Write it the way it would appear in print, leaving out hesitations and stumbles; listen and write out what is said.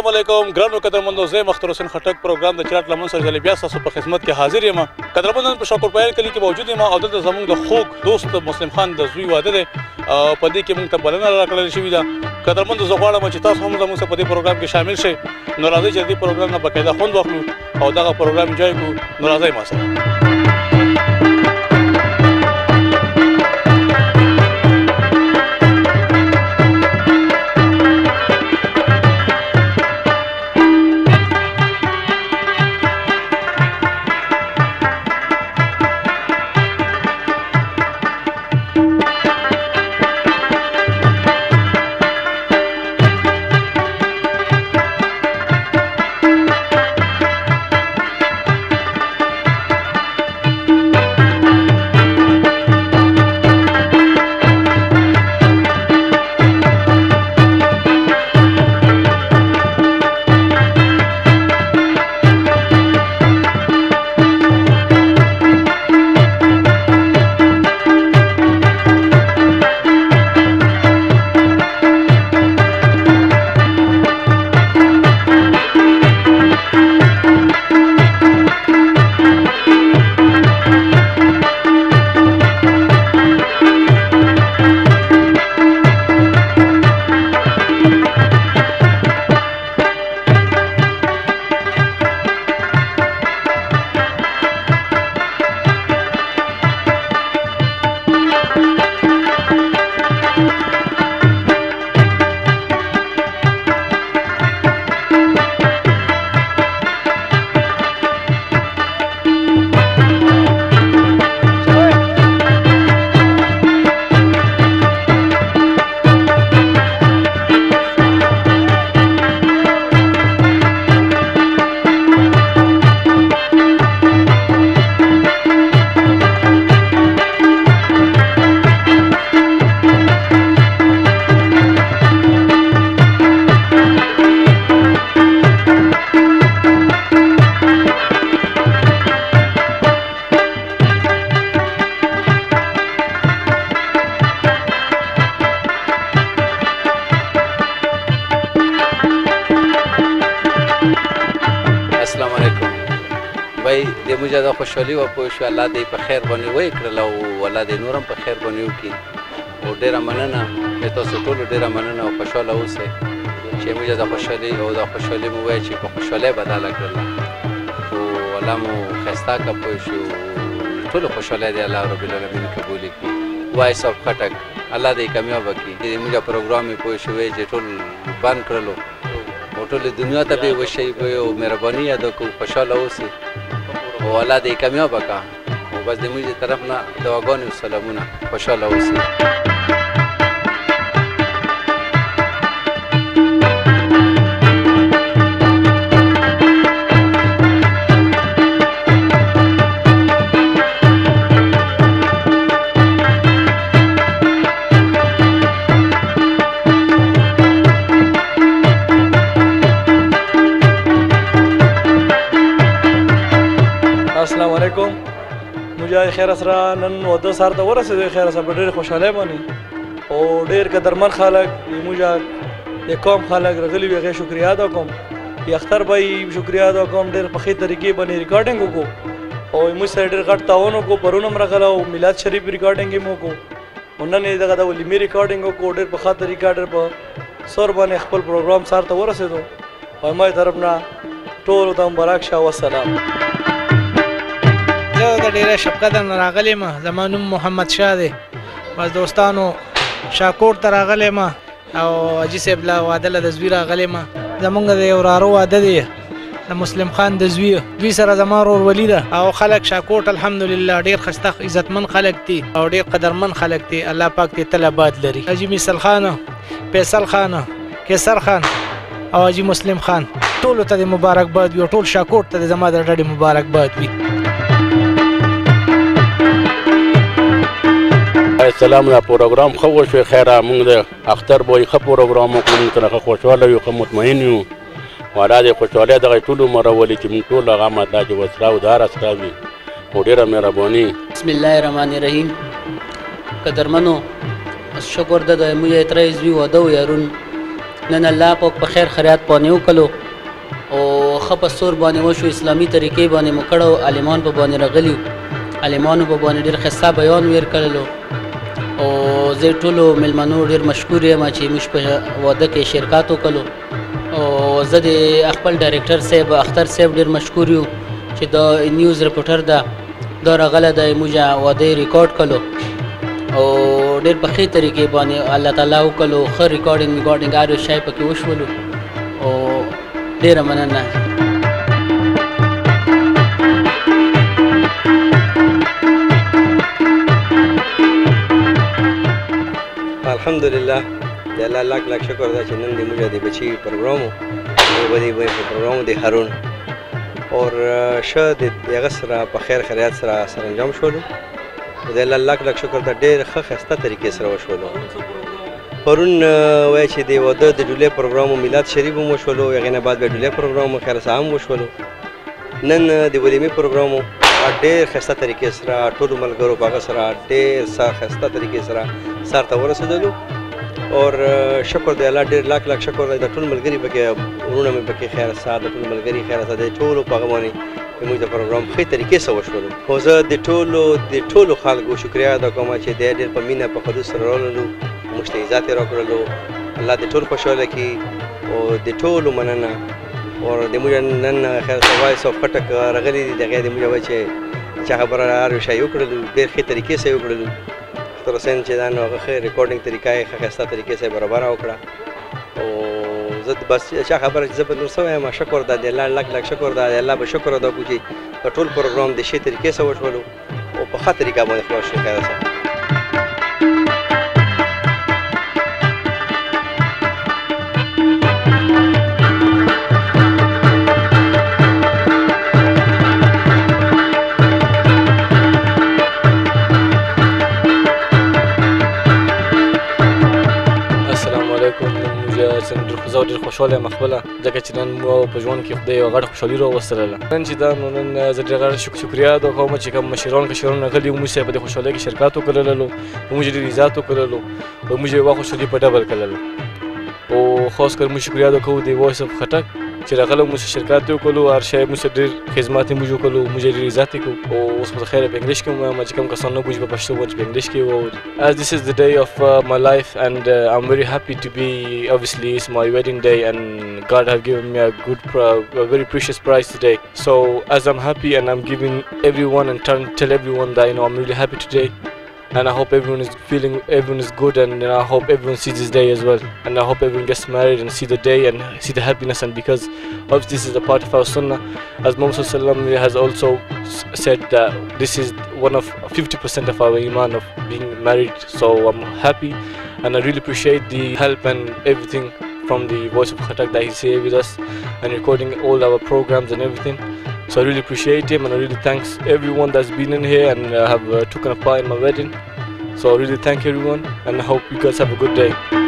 السلام علیکم ګرانو قدرمندو، زه مختار حسین خټک پروګرام د چراټ لمن سره بیا ستاسو په خدمت کې حاضر یم. قدرمندان په شاکرپایل کلي کې موجود یم او دلته زموږ د خوږ دوست مسلم خان د زوی واده دی. په دې کې موږ ته بلنه راکړل شوې ده. قدرمندو زه غواړم چې تاسو هم زموږ سره په دې پروګرام کې شامل شئ. نو راځئ چې د دې پروګرام نه باقاعده خوند واخلو او دغه پروګرام انجوای کړو. نو راځئ ما سره. زیاده خوشحالي وه پوه شو الله دې په خیر باندې ویې کړل او الله دې نور هم په خیر باندې وکړي او ډېره مننه چې تاسو ټولو ډېره مننه او خوشحاله اوسئ چې موږ د خوشحالي او د خوشحالي مو وایي چې په خوشحالۍ بدله کړله او الله مو ښایسته کړه پوه شو ټولو خوشحالۍ دې الله رب العالمین قبول کړي. وایي صاحب خټک الله دې کامیابه کړي. موږ پروګرام یې پوه شوی چې ټول بند کړلو او ټولې دنیا ته به وشئ او مهرباني ادا کړو خوشحاله اوسئ او الله دې کامیابه کړه او بس د موږ طرف نه دعاګانې او سلامونه. خوشحاله اوسئ. السلام علیکم. موږ خیر سره نن واده سهار ته ورسېدو. خیر سره په ډېرې خوشحالۍ باندې او ډېر قدرمن خلک موږ د قوم خلک راغلي وي. هغې شکریه ادا کوم. د اختر بھائی شکریه ادا کوم. ډېر په ښې طریقې باندې ریکارډینګ وکړو او موږ سره ډېر غټ تعاون وکړو. پرون هم راغلی او میلاد شریف ریکارډینګ یې مو وکړو او نن یې دغه د ولیمې ریکارډینګ وکړو. ډېر په ښه طریقه ډېر په سور باندې خپل پروګرام سهار ته ورسېدو او زما طرف نه ټولو ته مبارک شه. والسلام. زه د ډېره شفقته نه راغلی یم. زما نوم محمد شاه دی. بس دوستانو شاکور ته راغلی یم او حاجي صاحب له واده له د زوی راغلی یم. زمونږ د یو وراره واده دی د مسلم خان د زوی. دوی سره زما ورورولي ده او خلک شاکوټ الحمدلله ډېر ښایسته عزتمن خلک دي او ډېر قدرمن خلک دي. الله پاک دې تل آباد لري. حاجي میسل خان، فیصل خان، کیسر خان او حاجي مسلم خان ټولو ته دې مبارکباد وي او ټول شاکوټ ته دې زما د ډډې مبارکباد وي. السلام دا پروګرام ښه وشو. خیره موږ د اختر بوی ښه پروګرام وکړو. موږ ترې ښه خوشحاله یو، ښه مطمئن یو. والا دې خوشحالۍ دغه ټول عمر راولي چې موږ ټول هغه مطلع چې وسره او دار اسره وي او ډېره مهرباني. بسم الله الرحمن الرحیم. قدرمنو شکر ده د موږ ترې زوی واده و یارون نن الله پاک په خیر خیریت باندې وکړو او ښه په سور باندې وشو، اسلامي طریقې باندې مو کړو، عالمان په باندې راغلي، عالمانو په باندې ډېر ښایسته بیان ویر کړلو او زه ټولو میلمنو ډېر مشکور یم چې موږ په واده کې شرکت وکړو او زه د خپل ډایرکټر صاحب اختر صاحب ډېر مشکور یو چې دا نیوز رپورټر ده دا راغلی دی، موږ واده ریکارډ کړلو او ډېر په ښې طریقې باندې الله تعالی وکړلو، ښه ریکارډینګ میکارډینګ هر یو شی پکې وشولو او ډېره مننه. الحمدلله د الله لاک شکر ده چې نن د موږ د بچي پروګرام و د پروګرام د هارون اور ښه د هغه سره په خیر خیریت سره سرانجام شولو. د الله لاک شکر ده ډېر ښه ښایسته طریقې سره وشولو. پرون وایي چې د واده د ډولۍ پروګرام و میلاد شریف هم وشولو، هغې نه بعد بیا ډولۍ پروګرام و خیر ساه هم وشولو. نن د ولیمې پروګرام و ډېر ښایسته طریقې سره ټولو ملګرو په هغه سره ډېر ښایسته طریقې سره سر ته ورسېدلو اور شکر دی الله ډېر لاک شکر دی. د ټول ملګري پکې وروڼه مې پکې خیر ساه د ټول ملګري خیر ساه د ټولو په هغه باندې زموږ د پروګرام ښې طریقې سره وشولو. خو زه د ټولو خلکو شکریه ادا کوم چې دی ډېر په مینه په خلوص سره راغللو، موږ ته عزت یې راکړلو. الله دې ټول خوشحاله کړي او د ټولو مننه. اور د موږ نن خیر ساه وایس اف خټک راغلي دي، د هغې د موږ وایي چې چا خبره هر یو شی وکړلو، ډېر ښې طریقې سره یې وکړلو. اختر حسین چې دا نو هغه ښه ریکارډینګ طریقه یې ښه ښایسته طریقې سره برابره وکړه او زه بس چا خبره چې زه به نور څه وایم، شکر ده د الله لاک شکر ده. د الله به شکر ادا کړو چې په ټول پروګرام د ښې طریقې سره وشولو او په ښه طریقه باندې خلاص شو. خیر سره زه ډېر خوشحاله یم خپله ځکه چې نن مو په ژوند کې خدای یوه غټه خوشحالي راوستلله. نن چې دا نو نن زه ډېر غټه شکریه ادا کوم چې کوم مشران کشران راغلي وو، موږ سره په دې خوشحالۍ کې شرکت وکړلو، موږ ډېر عزت وکړلو او موږ یوه خوشحالي په ډبل کړلو او خاص کر موږ شکریه ادا کوو د وایس اف خټک چې راغلی موږ سره شرکت یې وکړلو، هر شی موږ سره ډېر خدمات یې موږ وکړلو، موږ ډېر عزت یې کوو او اوس په خیره په انګلیش کې هم وایم چې کوم کسان نه پوهېږي په پښتو باندې په انګلیش کې وواوري. As this is the day of my life and I'm very happy to be, obviously it's my wedding day and God have given me a very precious prize today. So as I'm happy and I'm giving everyone and trying to tell everyone that I'm really happy today and I hope everyone is good and I hope everyone sees this day as well and I hope everyone gets married and see the day and see the happiness. And because obviously this is a part of our sunnah, as Muhammad Sallallahu Alaihi Wasallam has also said that this is one of 50% of our iman of being married. So I'm happy and I really appreciate the help and everything from the Voice of Khatak that he's here with us and recording all our programs and everything. So I really appreciate him and I really thanks everyone that's been in here and have taken a part in my wedding. So I really thank everyone and I hope you guys have a good day.